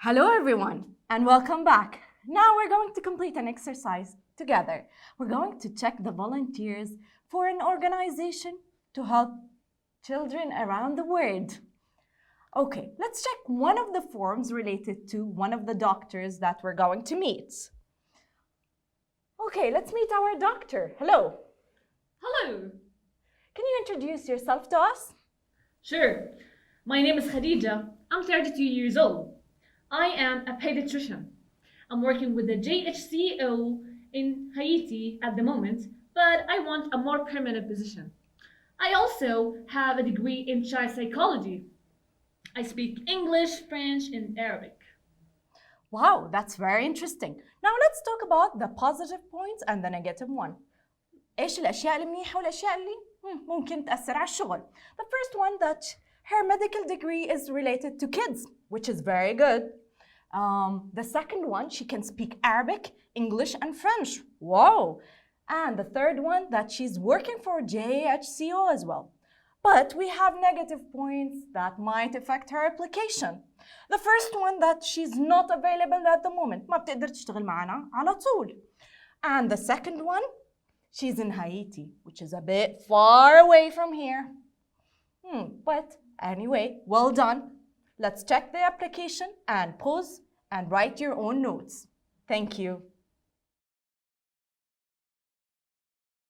Hello everyone and welcome back. Now we're going to complete an exercise together. We're going to check the volunteers for an organization to help children around the world. Okay, let's check one of the forms related to one of the doctors that we're going to meet. Okay, let's meet our doctor. Hello. Hello. Can you introduce yourself to us? Sure. My name is Khadeeja. I'm 32 years old. I am a pediatrician. I'm working with the JHCO in Haiti at the moment, but I want a more permanent position. I also have a degree in child psychology. I speak English, French, and Arabic. Wow, that's very interesting. Now let's talk about the positive points and the negative one. إيش الأشياء المنيحة والأشياء اللي ممكن تأثر على الشغل. The first one that her medical degree is related to kids, which is very good. The second one, she can speak Arabic, English, and French. Wow! And the third one, that she's working for JHCO as well. But we have negative points that might affect her application. The first one, that she's not available at the moment. ما بتقدر تشتغل معنا على طول. And the second one, she's in Haiti, which is a bit far away from here. But anyway, well done. Let's check the application and pause and write your own notes. Thank you.